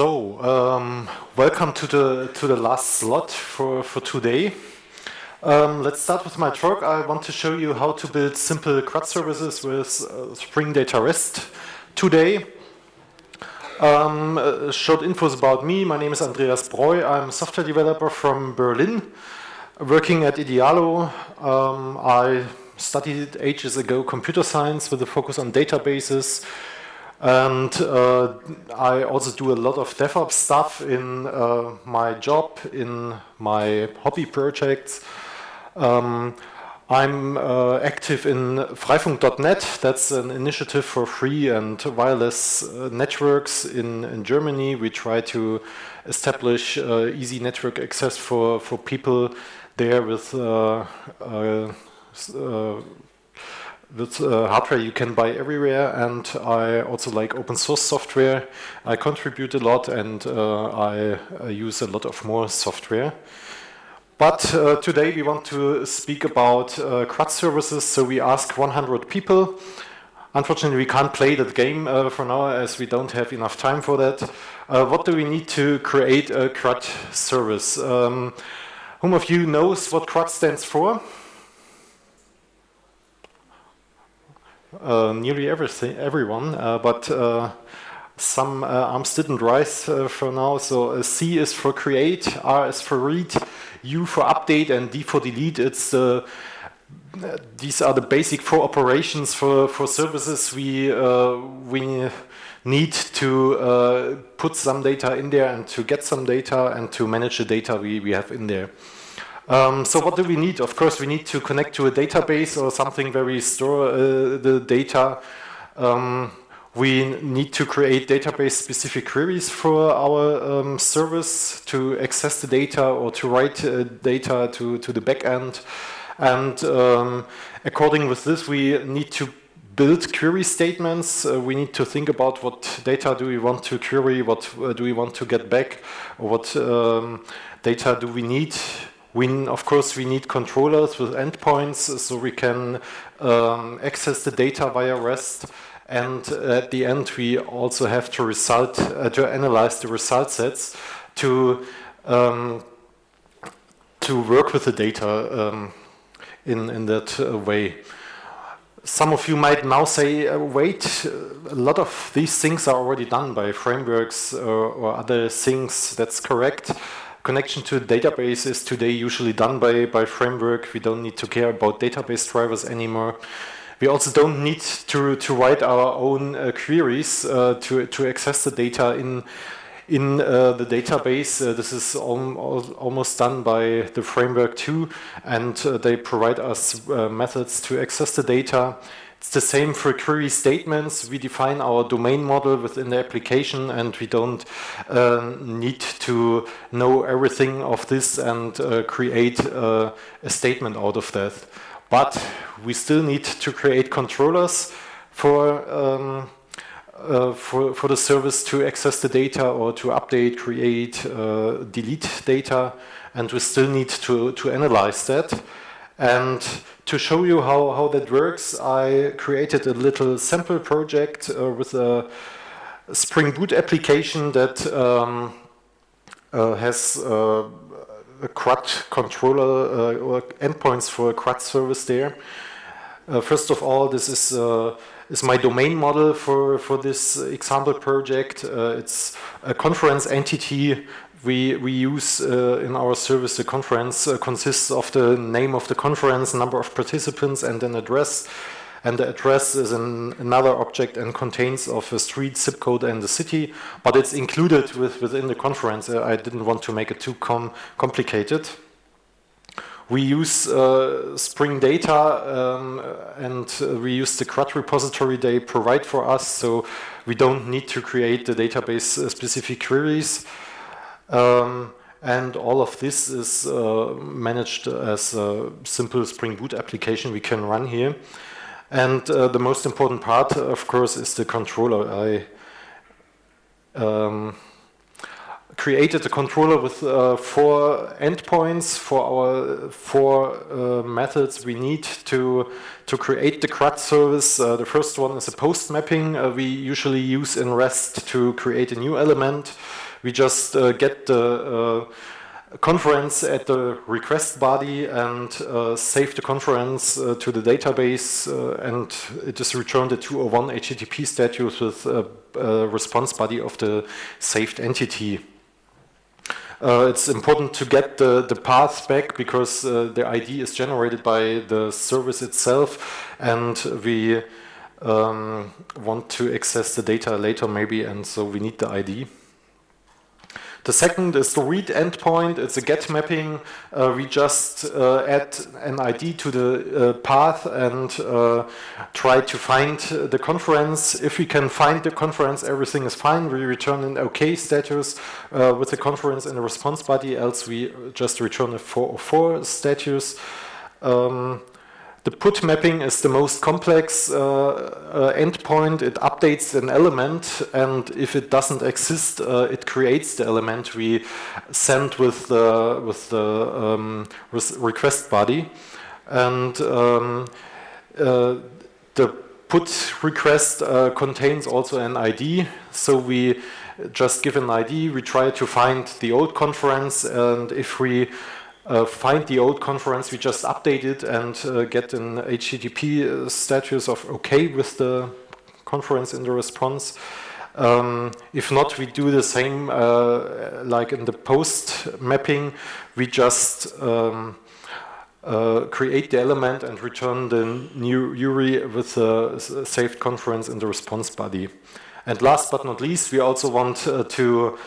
Welcome to the last slot for today. Let's start with my talk. I want to show you how to build simple CRUD services with Spring Data REST today. Short infos about me. My name is Andreas Bräu. I'm a software developer from Berlin, working at Idealo. I studied ages ago computer science with a focus on databases. And I also do a lot of DevOps stuff in my job, in my hobby projects. I'm active in Freifunk.net. That's an initiative for free and wireless networks in Germany. We try to establish easy network access for people there with hardware you can buy everywhere, and I also like open source software. I contribute a lot, and I use a lot of more software. But today we want to speak about CRUD services, so we ask 100 people. Unfortunately, we can't play that game for now, as we don't have enough time for that. What do we need to create a CRUD service? Whom of you knows what CRUD stands for? Nearly everyone, but some arms didn't rise for now. So C is for create, R is for read, U for update, and D for delete. These are the basic four operations for services we need to put some data in there and to get some data and to manage the data we have in there. So what do we need? Of course, we need to connect to a database or something where we store the data. We need to create database-specific queries for our service to access the data or to write data to the backend. And according with this, we need to build query statements. We need to think about what data do we want to query, what do we want to get back, or what data do we need. Of course, we need controllers with endpoints so we can access the data via REST. And at the end, we also have to analyze the result sets to work with the data in that way. Some of you might now say, wait, a lot of these things are already done by frameworks or other things. That's correct. Connection to the database is today usually done by framework. We don't need to care about database drivers anymore. We also don't need to write our own queries to access the data in the database. This is almost done by the framework too, and they provide us methods to access the data. It's the same for query statements. We define our domain model within the application, and we don't need to know everything of this and create a statement out of that. But we still need to create controllers for the service to access the data or to update, create, delete data, and we still need to analyze that. And to show you how that works, I created a little sample project with a Spring Boot application that has a CRUD controller or endpoints for a CRUD service there. First of all, this is my domain model for this example project. It's a conference entity we use in our service. The conference consists of the name of the conference, number of participants, and an address. And the address is another object and contains of a street, zip code, and the city. But it's included within the conference. I didn't want to make it too complicated. We use Spring Data and we use the CRUD repository they provide for us. So we don't need to create the database specific queries. And all of this is managed as a simple Spring Boot application we can run here. And the most important part, of course, is the controller. I created a controller with 4 endpoints for our 4 methods we need to create the CRUD service. The first one is a post mapping we usually use in REST to create a new element. We just get the conference at the request body and save the conference to the database, and it is returned a 201 HTTP status with a response body of the saved entity. It's important to get the path back because the ID is generated by the service itself, and we want to access the data later maybe, and so we need the ID. The second is the read endpoint. It's a get mapping. We just add an ID to the path and try to find the conference. If we can find the conference, everything is fine. We return an OK status with the conference in the response body, else we just return a 404 status. The put mapping is the most complex endpoint. It updates an element, and if it doesn't exist, it creates the element we send with the request body. And the put request contains also an ID, so we just give an ID. We try to find the old conference, and if we find the old conference, we just update it and get an HTTP status of OK with the conference in the response. If not, we do the same like in the post mapping. We just create the element and return the new URI with the saved conference in the response body. And last but not least, we also want to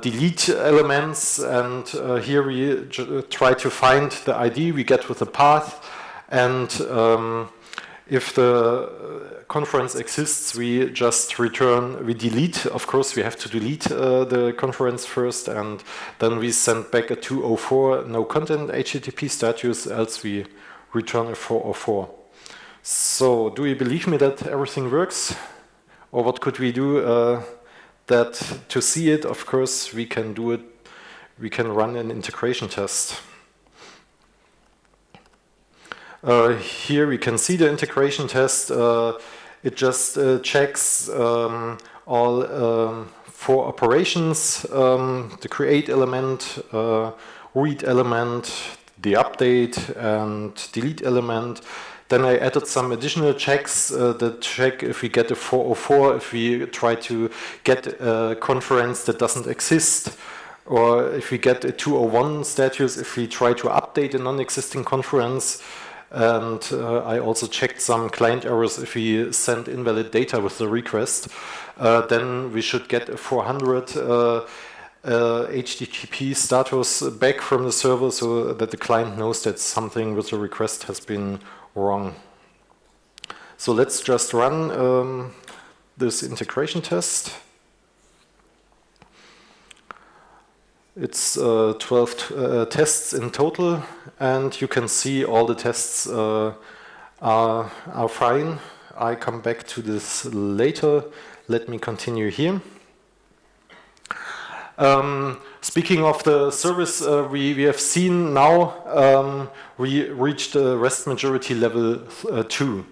delete elements, and here we try to find the ID we get with the path, and if the conference exists, we just return, we delete. Of course, we have to delete the conference first, and then we send back a 204 no content HTTP status, else we return a 404. So, do you believe me that everything works? Or what could we do that to see it? Of course, we can do it. We can run an integration test. Here we can see the integration test. It just checks all 4 operations: the create element, read element, the update, and delete element. Then I added some additional checks that check if we get a 404, if we try to get a conference that doesn't exist, or if we get a 201 status, if we try to update a non-existing conference. And I also checked some client errors if we send invalid data with the request. Then we should get a 400 HTTP status back from the server so that the client knows that something with the request has been wrong. So let's just run this integration test. It's 12 tests in total, and you can see all the tests are fine. I come back to this later. Let me continue here. Speaking of the service, we have seen now we reached the REST majority level 2.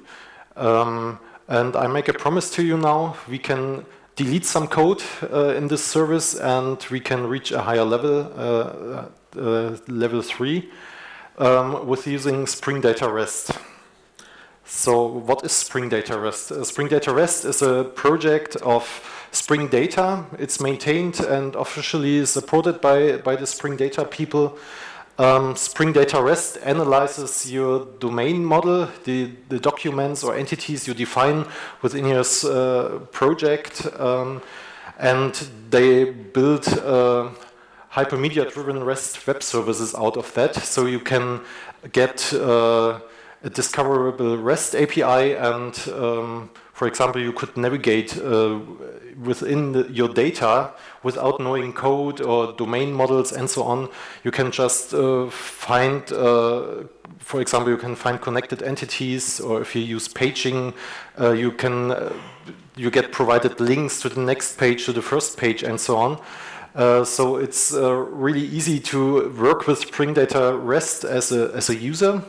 And I make a promise to you now, we can delete some code in this service and we can reach a higher level, level 3, with using Spring Data REST. So what is Spring Data REST? Spring Data REST is a project of Spring Data. It's maintained and officially supported by the Spring Data people. Spring Data REST analyzes your domain model, the documents or entities you define within your project, and they build hypermedia-driven REST web services out of that. So you can get a discoverable REST API, and for example, you could navigate within your data without knowing code or domain models and so on. You can just find, for example, you can find connected entities, or if you use paging, you get provided links to the next page, to the first page, and so on. So it's really easy to work with Spring Data REST as a user,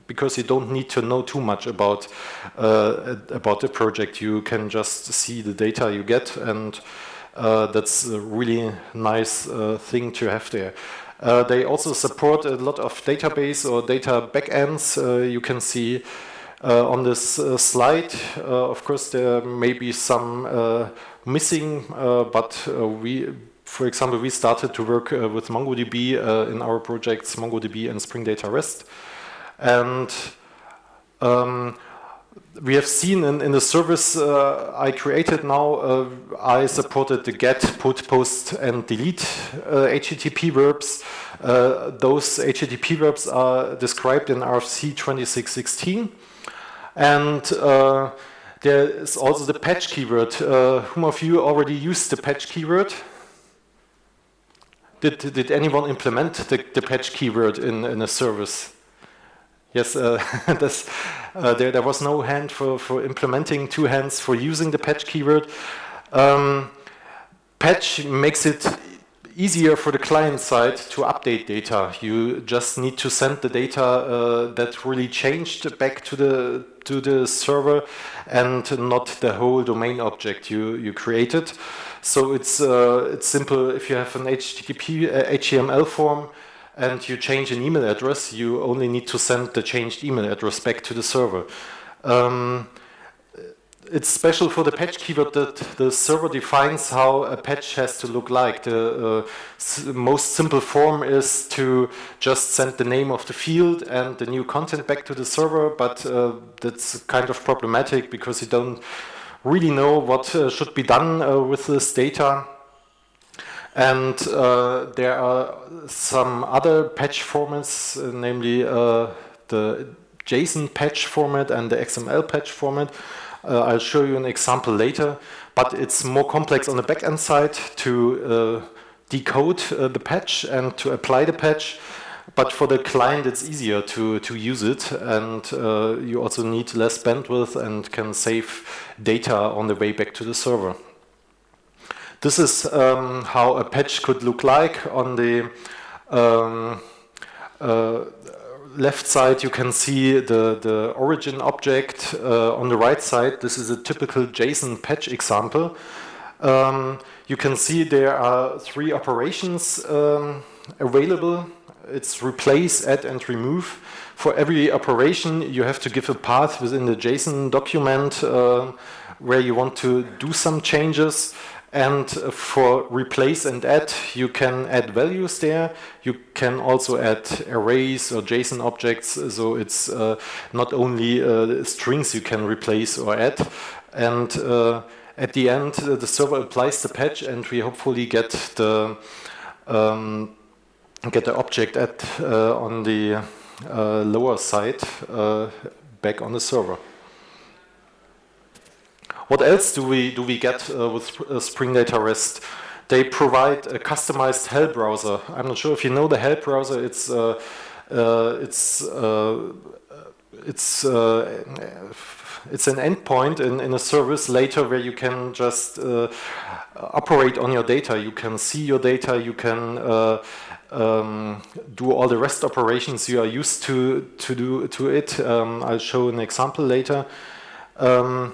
because you don't need to know too much about the project. You can just see the data you get, and That's a really nice thing to have there. They also support a lot of database or data backends. You can see on this slide, of course, there may be some missing, but for example, we started to work with MongoDB in our projects, MongoDB and Spring Data REST. And we have seen in the service I created now, I supported the get, put, post, and delete HTTP verbs. Those HTTP verbs are described in RFC 2616. And there is also the patch keyword. Whom of you already used the patch keyword? Did anyone implement the patch keyword in a service? Yes, there was no hand for implementing, 2 hands for using the patch keyword. Patch makes it easier for the client side to update data. You just need to send the data that really changed back to the server and not the whole domain object you created. So it's simple. If you have an HTML form and you change an email address, you only need to send the changed email address back to the server. It's special for the patch keyword that the server defines how a patch has to look like. The most simple form is to just send the name of the field and the new content back to the server, but that's kind of problematic because you don't really know what should be done with this data. And there are some other patch formats, namely the JSON patch format and the XML patch format. I'll show you an example later, but it's more complex on the backend side to decode the patch and to apply the patch. But for the client, it's easier to use it, and you also need less bandwidth and can save data on the way back to the server. This is how a patch could look like. On the left side, you can see the origin object. On the right side, this is a typical JSON patch example. You can see there are 3 operations available. It's replace, add, and remove. For every operation, you have to give a path within the JSON document where you want to do some changes. And for replace and add, you can add values there. You can also add arrays or JSON objects. So it's not only strings you can replace or add. And at the end, the server applies the patch, and we hopefully get the object on the lower side back on the server. What else do we get with Spring Data REST? They provide a customized help browser. I'm not sure if you know the help browser. It's an endpoint in a service later where you can just operate on your data. You can see your data. You can do all the REST operations you are used to do to it. I'll show an example later.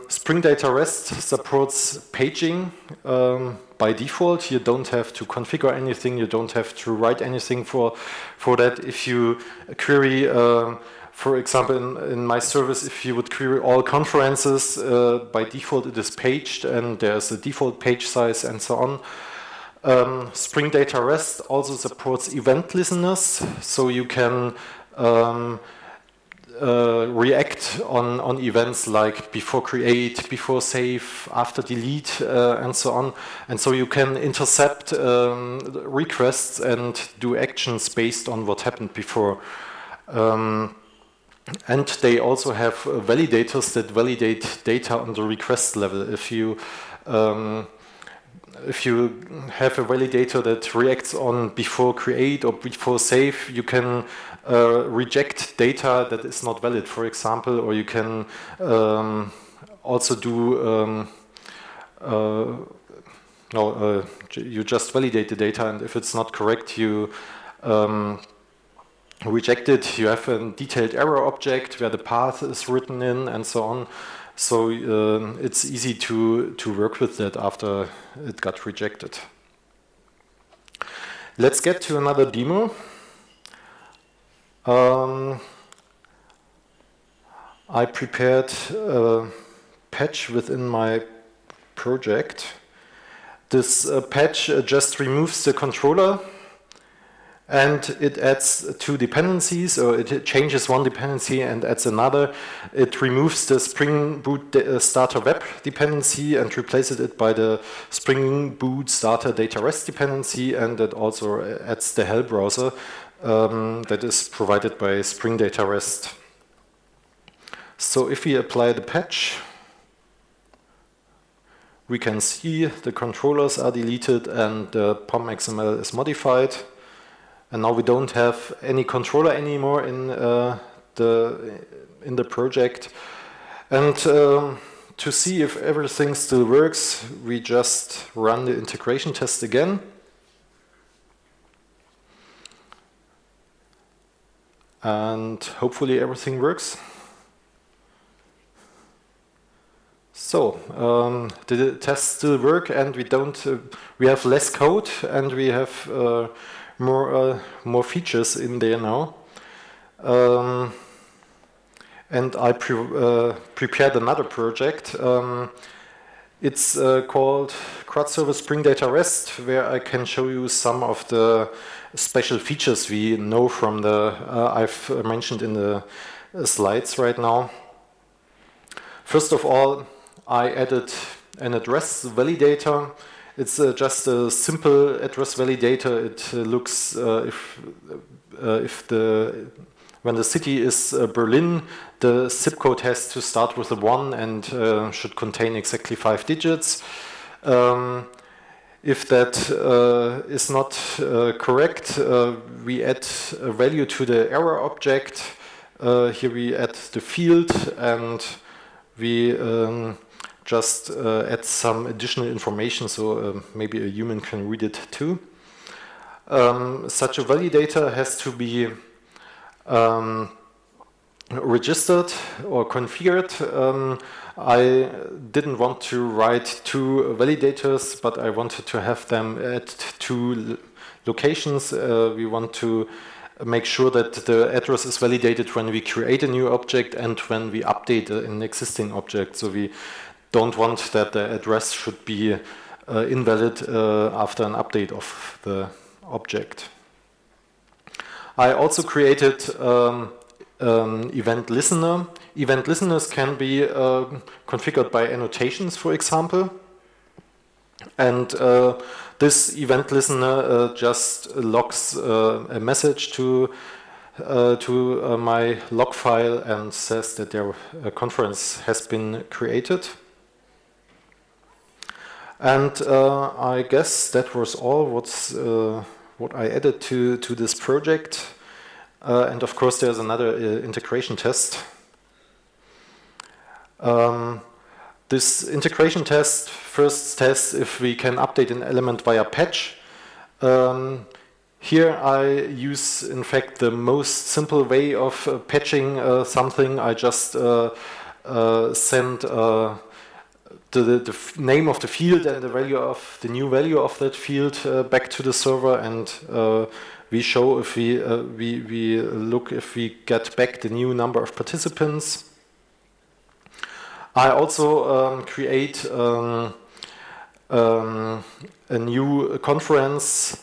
Spring Data REST supports paging by default. You don't have to configure anything. You don't have to write anything for that. If you query, for example, in my service, if you would query all conferences, by default it is paged, and there's a default page size and so on. Spring Data REST also supports event listeners, so you can react on events like before create, before save, after delete, and so on. And so you can intercept requests and do actions based on what happened before. And they also have validators that validate data on the request level. If you have a validator that reacts on before create or before save, you can reject data that is not valid, for example, or you can also do you just validate the data, and if it's not correct, you reject it. You have a detailed error object where the path is written in, and so on. So it's easy to work with that after it got rejected. Let's get to another demo. I prepared a patch within my project. This patch just removes the controller and it adds two dependencies, or it changes one dependency and adds another. It removes the Spring Boot Starter Web dependency and replaces it by the Spring Boot Starter Data REST dependency, and it also adds the Hell browser that is provided by Spring Data REST. So if we apply the patch, we can see the controllers are deleted and the POM XML is modified. And now we don't have any controller anymore in the project. And to see if everything still works, we just run the integration test again. And hopefully everything works. So the tests still work, and we have less code, and we have more features in there now. And I prepared another project. It's called CRUD Service Spring Data REST, where I can show you some of the special features we know from the I've mentioned in the slides right now. First of all, I added an address validator. It's just a simple address validator. It looks when the city is Berlin, the zip code has to start with a 1 and should contain exactly 5 digits. If that is not correct, we add a value to the error object. Here we add the field, and we just add some additional information, so maybe a human can read it too. Such a validator has to be registered or configured. I didn't want to write 2 validators, but I wanted to have them at 2 locations. We want to make sure that the address is validated when we create a new object and when we update an existing object. So we don't want that the address should be invalid after an update of the object. I also created event listener. Event listeners can be configured by annotations, for example. And this event listener just logs a message to my log file and says that their conference has been created. And I guess that was all what I added to this project. And of course, there's another integration test. This integration test first tests if we can update an element via patch. Here I use, in fact, the most simple way of patching something. I just send the name of the field and the value of the new value of that field back to the server, and we show if we look if we get back the new number of participants. I also create a new conference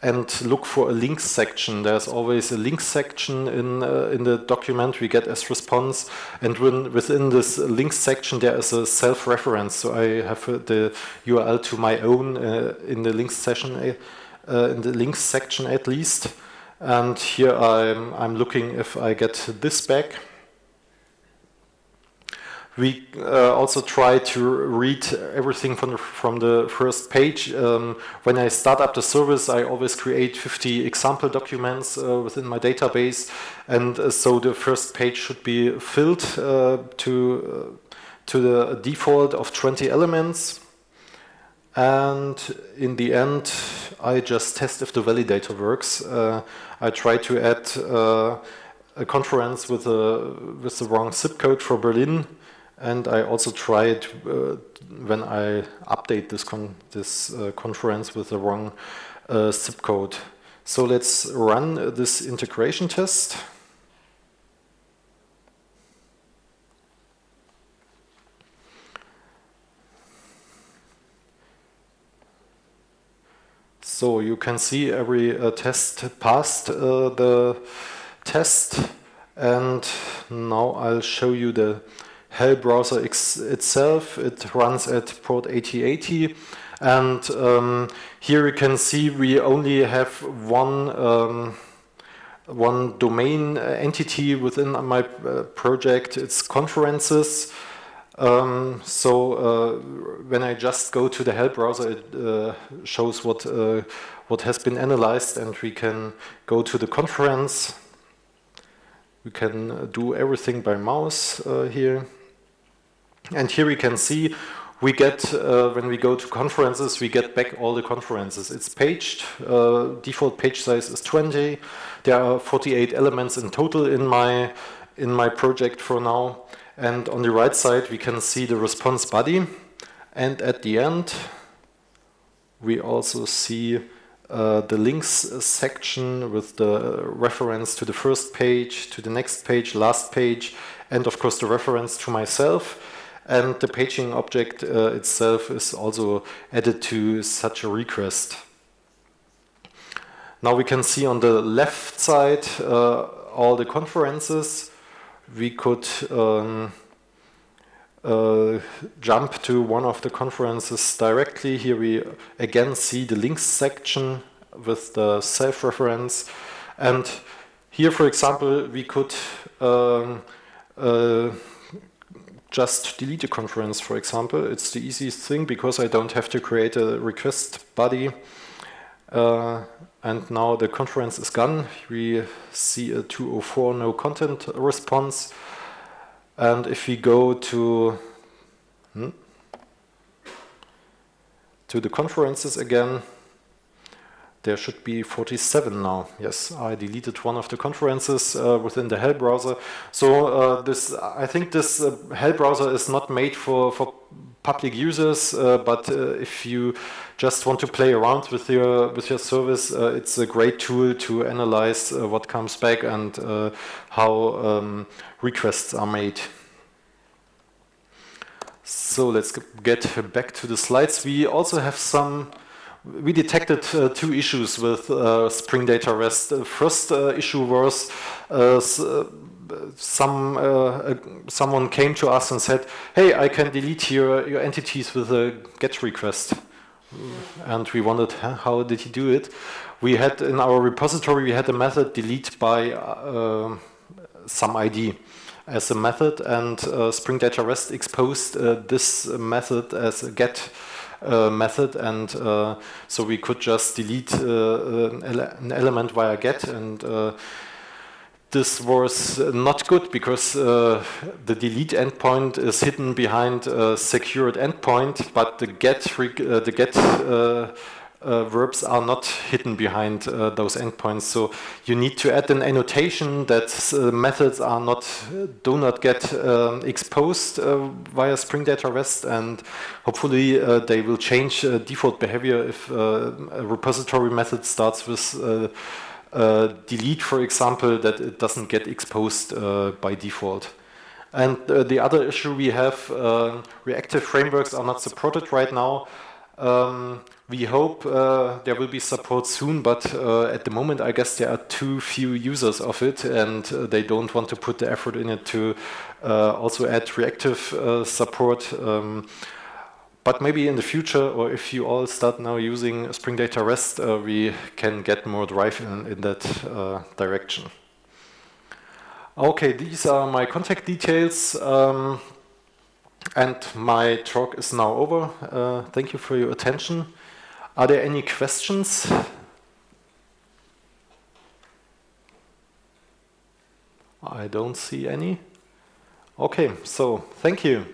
and look for a links section. There's always a links section in the document we get as response, and within this links section there is a self-reference. So I have the URL to my own in the links section, in the links section at least. And here I'm looking if I get this back. We also try to read everything from the first page. When I start up the service, I always create 50 example documents within my database, and so the first page should be filled to the default of 20 elements. And in the end, I just test if the validator works. I try to add a conference with the wrong zip code for Berlin. And I also try it when I update this conference with the wrong zip code. So let's run this integration test. So you can see every test passed the test, and now I'll show you the Hell browser itself. It runs at port 8080, and here you can see we only have one domain entity within my project. It's conferences. When I just go to the Hell browser, it shows what has been analyzed, and we can go to the conference. We can do everything by mouse here. And here we can see we get, when we go to conferences, we get back all the conferences. It's paged, default page size is 20. There are 48 elements in total in my project for now. And on the right side, we can see the response body. And at the end, we also see the links section with the reference to the first page, to the next page, last page, and of course the reference to myself. And the paging object itself is also added to such a request. Now we can see on the left side all the conferences. We could jump to one of the conferences directly. Here we again see the links section with the self-reference. And here, for example, we could just delete a conference, for example. It's the easiest thing because I don't have to create a request body. And now the conference is gone. We see a 204 no content response. And if we go to the conferences again, there should be 47 now. Yes, I deleted one of the conferences within the Hell browser. So I think this Hell browser is not made for public users, but if you just want to play around with your service, it's a great tool to analyze what comes back and how requests are made. So let's get back to the slides. We also have we detected two issues with Spring Data REST. The first issue was someone came to us and said, hey, I can delete your entities with a GET request. And we wondered, how did he do it? We had in our repository, we had a method delete by some ID as a method, and Spring Data REST exposed this method as a GET method, and so we could just delete an element via GET, and this was not good because the delete endpoint is hidden behind a secured endpoint, but the GET verbs are not hidden behind those endpoints. So you need to add an annotation that methods do not get exposed via Spring Data REST, and hopefully they will change default behavior if a repository method starts with delete, for example, that it doesn't get exposed by default. And the other issue we have, reactive frameworks are not supported right now. We hope there will be support soon, but at the moment I guess there are too few users of it, and they don't want to put the effort in it to also add reactive support. But maybe in the future, or if you all start now using Spring Data REST, we can get more drive in that direction. Okay, these are my contact details. And my talk is now over. Thank you for your attention. Are there any questions? I don't see any. Okay, so thank you.